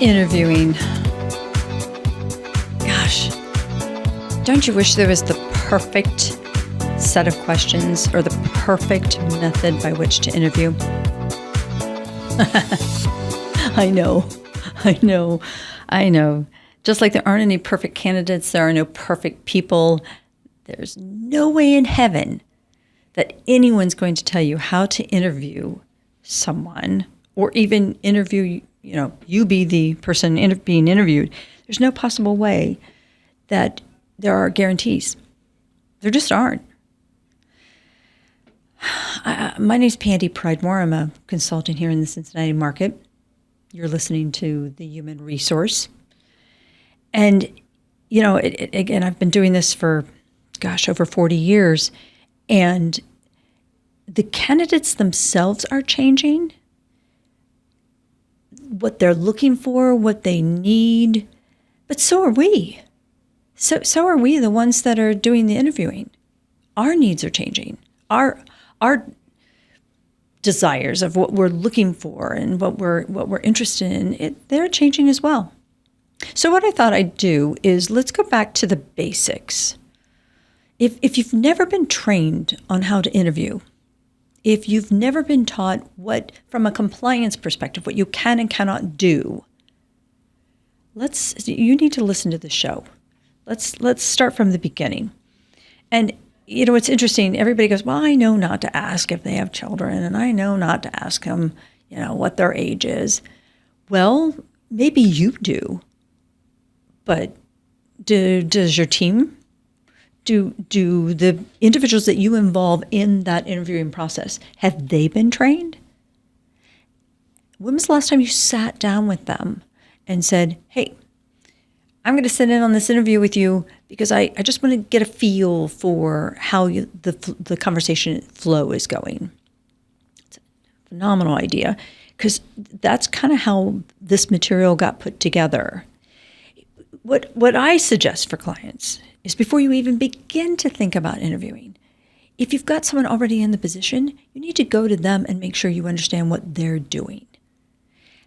Interviewing. Gosh, don't you wish there was the perfect set of questions or the perfect method by which to interview? I know. Just like there aren't any perfect candidates, there are no perfect people. There's no way in heaven that anyone's going to tell you how to interview someone or even interview, you be the person being interviewed. There's no possible way that there are guarantees. There just aren't. My name's Pandy Pridemore. I'm a consultant here in the Cincinnati market. You're listening to The Human Resource. And, again, I've been doing this for, over 40 years. And the candidates themselves are changing. What they're looking for, what they need. But so are we. So are we, the ones that are doing the interviewing. Our needs are changing. Our desires of what we're looking for and what we're interested in, they're changing as well. So what I thought I'd do is let's go back to the basics. If you've never been trained on how to interview, if you've never been taught what, from a compliance perspective, what you can and cannot do, you need to listen to the show. Let's start from the beginning. And it's interesting. Everybody goes, well, I know not to ask if they have children, and I know not to ask them, what their age is. Well, maybe you do, but does your team? Do the individuals that you involve in that interviewing process, have they been trained? When was the last time you sat down with them and said, hey, I'm going to sit in on this interview with you because I just want to get a feel for how the conversation flow is going. It's a phenomenal idea because that's kind of how this material got put together. What I suggest for clients is before you even begin to think about interviewing, if you've got someone already in the position, you need to go to them and make sure you understand what they're doing.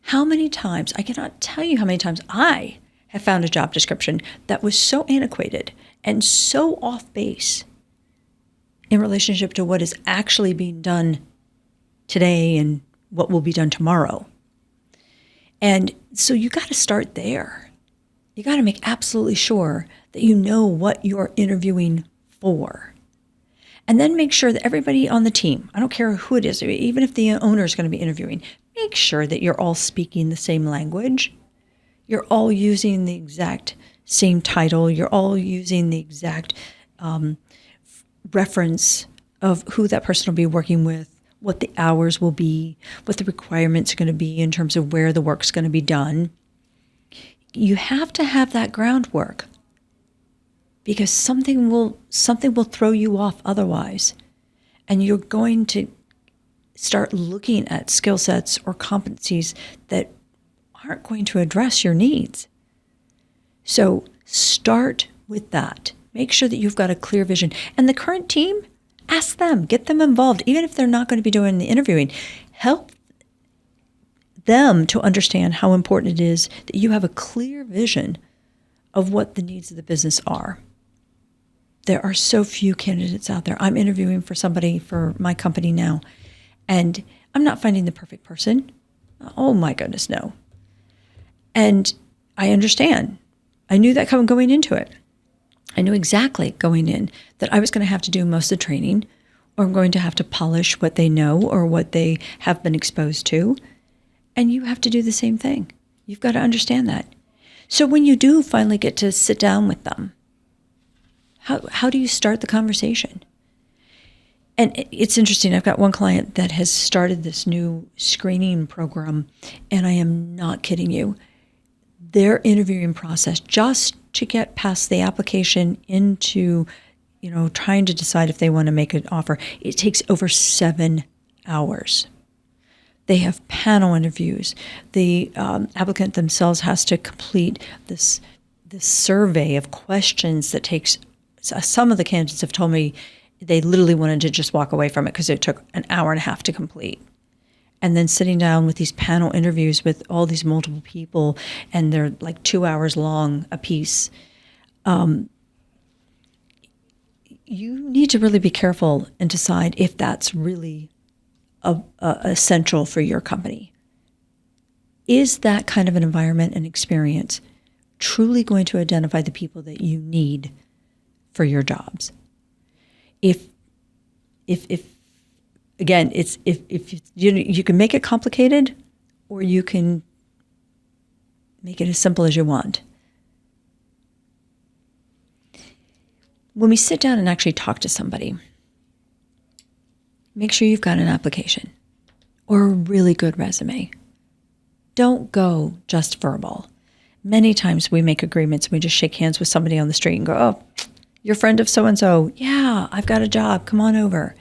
How many times, I cannot tell you how many times I have found a job description that was so antiquated and so off base in relationship to what is actually being done today and what will be done tomorrow. And so you got to start there. You got to make absolutely sure that you know what you're interviewing for. And then make sure that everybody on the team, I don't care who it is, even if the owner is going to be interviewing, make sure that you're all speaking the same language. You're all using the exact same title. You're all using the exact reference of who that person will be working with, what the hours will be, what the requirements are going to be in terms of where the work's going to be done. You have to have that groundwork because something will throw you off otherwise. And you're going to start looking at skill sets or competencies that aren't going to address your needs. So start with that. Make sure that you've got a clear vision. And the current team, ask them, get them involved. Even if they're not going to be doing the interviewing, help them to understand how important it is that you have a clear vision of what the needs of the business are. There are so few candidates out there. I'm interviewing for somebody for my company now, and I'm not finding the perfect person. Oh my goodness, no. And I understand. I knew that going into it. I knew exactly going in that I was going to have to do most of the training, or I'm going to have to polish what they know or what they have been exposed to. And you have to do the same thing. You've got to understand that. So when you do finally get to sit down with them, how do you start the conversation? And it's interesting. I've got one client that has started this new screening program, and I am not kidding you. Their interviewing process, just to get past the application into, trying to decide if they want to make an offer, it takes over 7 hours. They have panel interviews. The applicant themselves has to complete this survey of questions that takes. Some of the candidates have told me they literally wanted to just walk away from it because it took an hour and a half to complete. and then sitting down with these panel interviews with all these multiple people, and they're like 2 hours long a piece, you need to really be careful and decide if that's really essential for your company. Is that kind of an environment and experience truly going to identify the people that you need for your jobs? If again, it's if you can make it complicated, or you can make it as simple as you want. When we sit down and actually talk to somebody, make sure you've got an application or a really good resume. Don't go just verbal. Many times we make agreements and we just shake hands with somebody on the street and go, "Oh, you're a friend of so-and-so. Yeah, I've got a job. Come on over."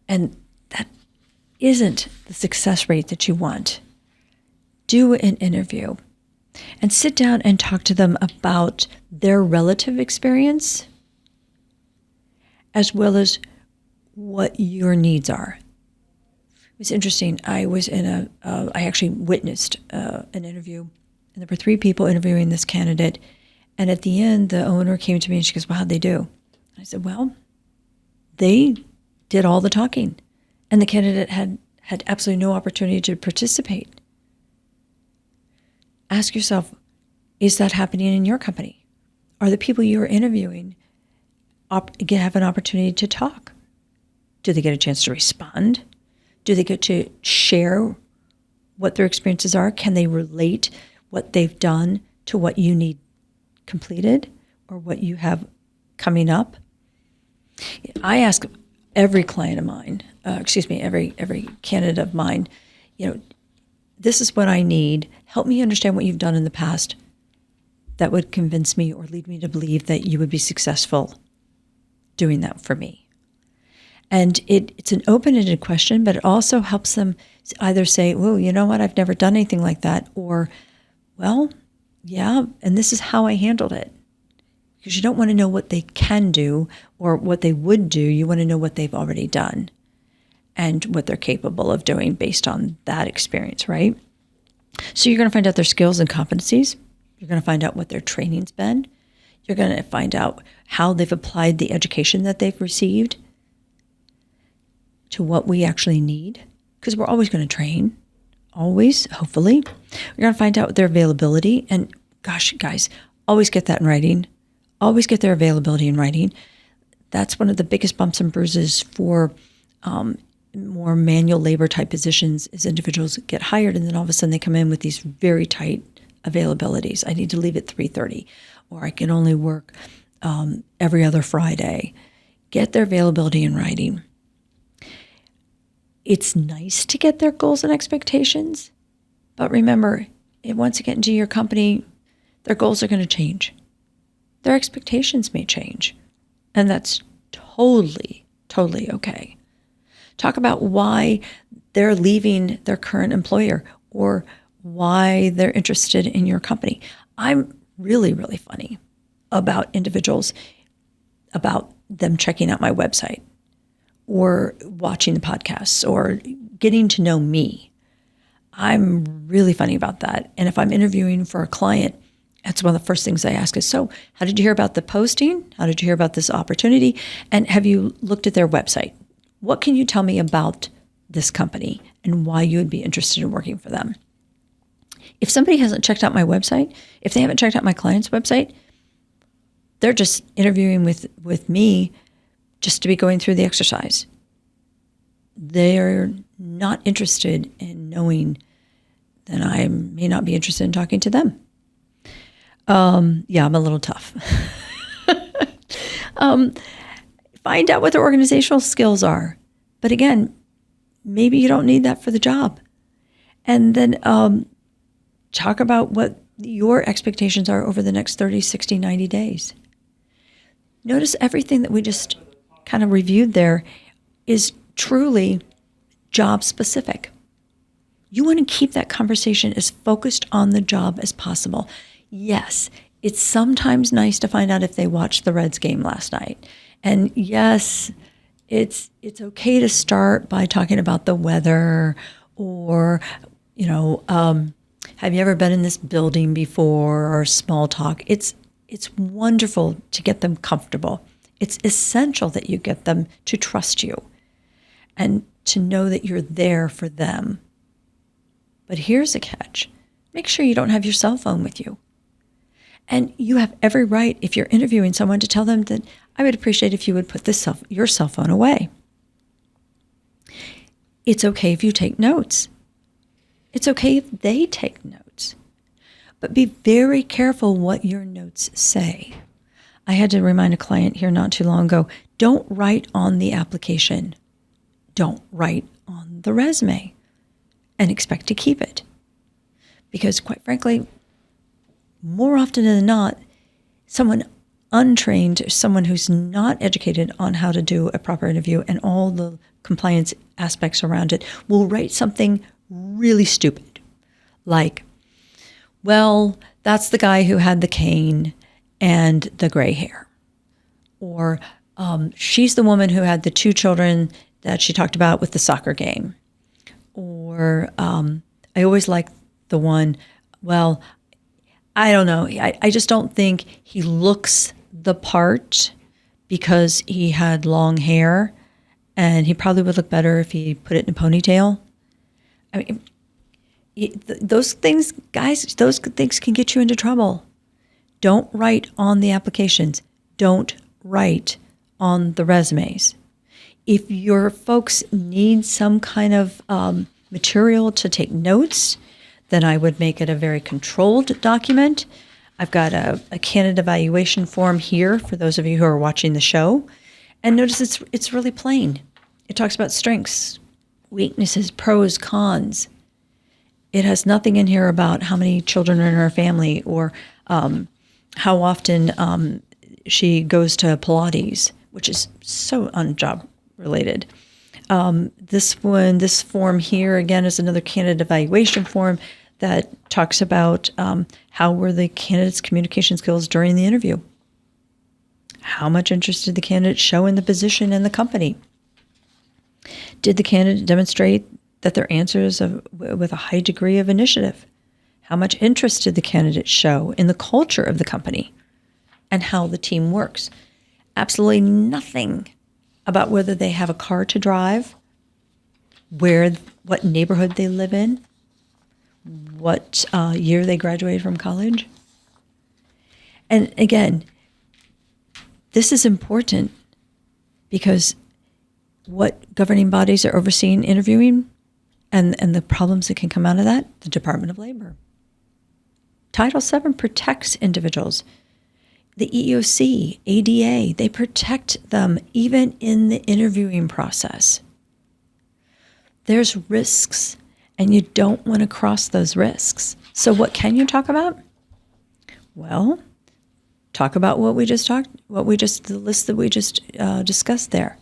And that isn't the success rate that you want. Do an interview and sit down and talk to them about their relative experience as well as what your needs are. It was interesting. I was I actually witnessed an interview, and there were 3 people interviewing this candidate. And at the end, the owner came to me and she goes, "Well, how'd they do?" I said, "Well, they did all the talking, and the candidate had absolutely no opportunity to participate." Ask yourself, is that happening in your company? Are the people you're interviewing have an opportunity to talk? Do they get a chance to respond? Do they get to share what their experiences are? Can they relate what they've done to what you need completed or what you have coming up? I ask every client of mine, every candidate of mine, this is what I need. Help me understand what you've done in the past that would convince me or lead me to believe that you would be successful doing that for me. And it's an open-ended question, but it also helps them either say, "Well, you know what, I've never done anything like that," or, "Well, yeah, and this is how I handled it." Because you don't want to know what they can do or what they would do. You want to know what they've already done and what they're capable of doing based on that experience, right? So you're going to find out their skills and competencies. You're going to find out what their training's been. You're going to find out how they've applied the education that they've received to what we actually need, because we're always going to train, always, hopefully. We're going to find out their availability, and gosh, guys, always get that in writing. Always get their availability in writing. That's one of the biggest bumps and bruises for more manual labor type positions, is individuals get hired and then all of a sudden they come in with these very tight availabilities. I need to leave at 3:30, or I can only work every other Friday. Get their availability in writing. It's nice to get their goals and expectations, but remember, once you get into your company, their goals are going to change. Their expectations may change, and that's totally okay. Talk about why they're leaving their current employer or why they're interested in your company. I'm really funny about individuals, about them checking out my website or watching the podcasts or getting to know me. I'm really funny about that. And if I'm interviewing for a client, that's one of the first things I ask is, "So how did you hear about the posting? How did you hear about this opportunity? And have you looked at their website? What can you tell me about this company and why you would be interested in working for them?" If somebody hasn't checked out my website, if they haven't checked out my client's website, they're just interviewing with me just to be going through the exercise. They're not interested in knowing that I may not be interested in talking to them. Yeah, I'm a little tough. Find out what their organizational skills are. But again, maybe you don't need that for the job. And then talk about what your expectations are over the next 30, 60, 90 days. Notice everything that we just kind of reviewed there is truly job specific. You want to keep that conversation as focused on the job as possible. Yes, it's sometimes nice to find out if they watched the Reds game last night. And yes, It's okay to start by talking about the weather, or, have you ever been in this building before, or small talk. It's wonderful to get them comfortable. It's essential that you get them to trust you and to know that you're there for them. But here's a catch. Make sure you don't have your cell phone with you. And you have every right, if you're interviewing someone, to tell them that I would appreciate if you would put your cell phone away. It's okay if you take notes. It's okay if they take notes. But be very careful what your notes say. I had to remind a client here not too long ago, don't write on the application. Don't write on the resume and expect to keep it. Because quite frankly, more often than not, someone untrained, someone who's not educated on how to do a proper interview and all the compliance aspects around it, will write something really stupid. Like, well, that's the guy who had the cane and the gray hair. Or she's the woman who had the 2 children that she talked about with the soccer game. Or I always like the one, well, I don't know. I just don't think he looks the part because he had long hair, and he probably would look better if he put it in a ponytail. I mean, those things, guys, those things can get you into trouble. Don't write on the applications. Don't write on the resumes. If your folks need some kind of material to take notes, then I would make it a very controlled document. I've got a candidate evaluation form here for those of you who are watching the show. And notice it's really plain. It talks about strengths, weaknesses, pros, cons. It has nothing in here about how many children are in her family, or how often she goes to Pilates, which is so unjob related. This form here, again, is another candidate evaluation form that talks about how were the candidate's communication skills during the interview. How much interest did the candidate show in the position and the company? Did the candidate demonstrate that their answers with a high degree of initiative? How much interest did the candidate show in the culture of the company and how the team works? Absolutely nothing about whether they have a car to drive, what neighborhood they live in, what year they graduated from college. And again, this is important because what governing bodies are overseeing interviewing and the problems that can come out of that, the Department of Labor. Title VII protects individuals. The EEOC, ADA, they protect them even in the interviewing process. There's risks, and you don't want to cross those risks. So what can you talk about? Well, talk about the list that we just discussed there.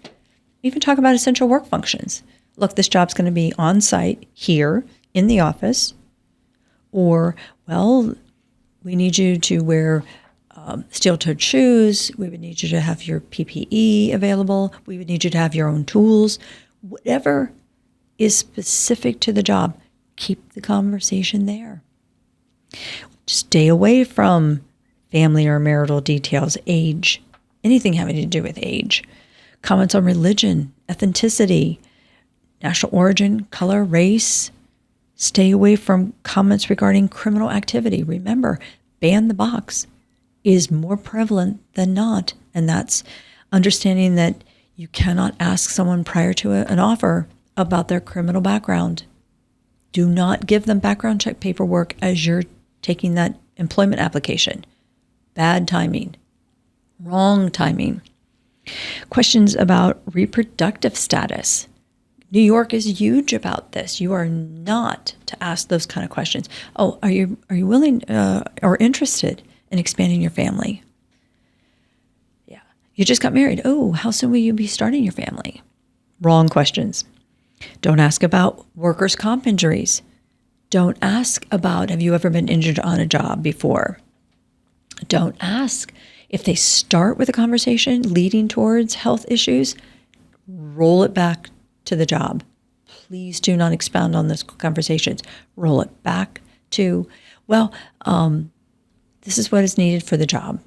Even talk about essential work functions. Look, this job's going to be on site here in the office. Or, well, we need you to wear steel-toed shoes. We would need you to have your PPE available. We would need you to have your own tools. Whatever is specific to the job, keep the conversation there. Stay away from family or marital details, age, anything having to do with age. Comments on religion, ethnicity, national origin, color, race. Stay away from comments regarding criminal activity. Remember, ban the box is more prevalent than not. And that's understanding that you cannot ask someone prior to an offer about their criminal background. Do not give them background check paperwork as you're taking that employment application. Bad timing. Wrong timing. Questions about reproductive status. New York is huge about this. You are not to ask those kind of questions. Oh, are you willing or interested in expanding your family? Yeah. You just got married. Oh, how soon will you be starting your family? Wrong questions. Don't ask about workers' comp injuries. Don't ask about, have you ever been injured on a job before? Don't ask. If they start with a conversation leading towards health issues, roll it back to the job. Please do not expound on those conversations. Roll it back to, this is what is needed for the job.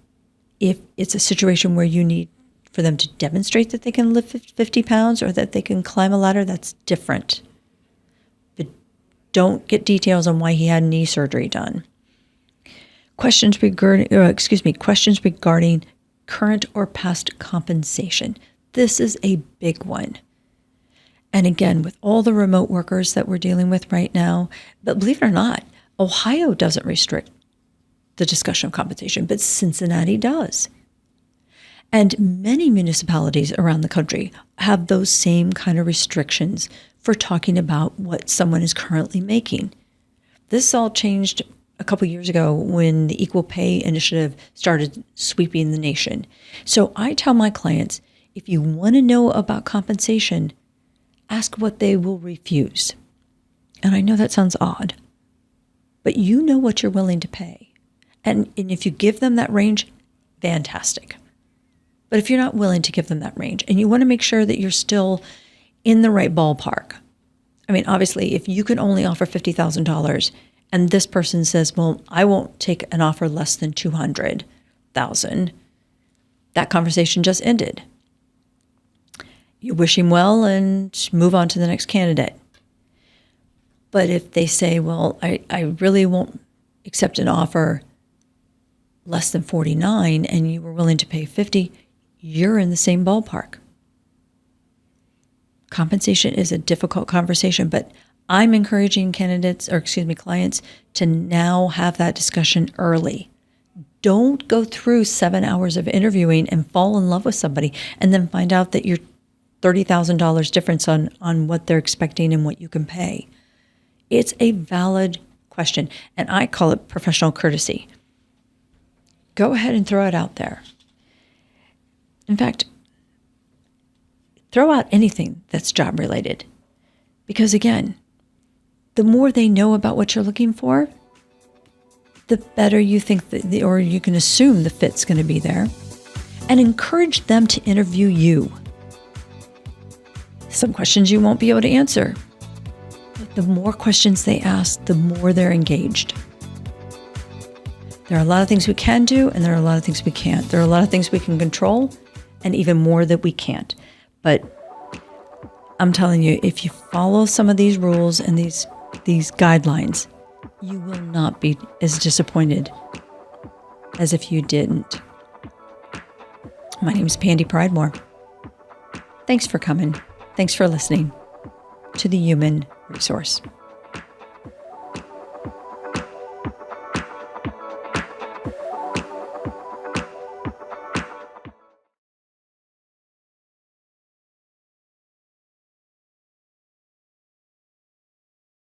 If it's a situation where you need for them to demonstrate that they can lift 50 pounds or that they can climb a ladder, that's different. But don't get details on why he had knee surgery done. Questions regarding current or past compensation. This is a big one. And again, with all the remote workers that we're dealing with right now, but believe it or not, Ohio doesn't restrict the discussion of compensation, but Cincinnati does. And many municipalities around the country have those same kind of restrictions for talking about what someone is currently making. This all changed a couple years ago when the Equal Pay Initiative started sweeping the nation. So I tell my clients, if you want to know about compensation, ask what they will refuse. And I know that sounds odd, but you know what you're willing to pay. And if you give them that range, fantastic. But if you're not willing to give them that range and you want to make sure that you're still in the right ballpark, I mean, obviously, if you can only offer $50,000 and this person says, well, I won't take an offer less than $200,000, that conversation just ended. You wish him well and move on to the next candidate. But if they say, well, I really won't accept an offer less than 49 and you were willing to pay 50, you're in the same ballpark. Compensation is a difficult conversation, but I'm encouraging clients to now have that discussion early. Don't go through 7 hours of interviewing and fall in love with somebody and then find out that you're $30,000 difference on what they're expecting and what you can pay. It's a valid question, and I call it professional courtesy. Go ahead and throw it out there. In fact, throw out anything that's job related. Because again, the more they know about what you're looking for, the better you think or you can assume the fit's going to be there. And encourage them to interview you. Some questions you won't be able to answer. But the more questions they ask, the more they're engaged. There are a lot of things we can do, and there are a lot of things we can't. There are a lot of things we can control, and even more that we can't. But I'm telling you, if you follow some of these rules and these guidelines, you will not be as disappointed as if you didn't. My name is Pandy Pridemore. Thanks for coming. Thanks for listening to The Human Resource.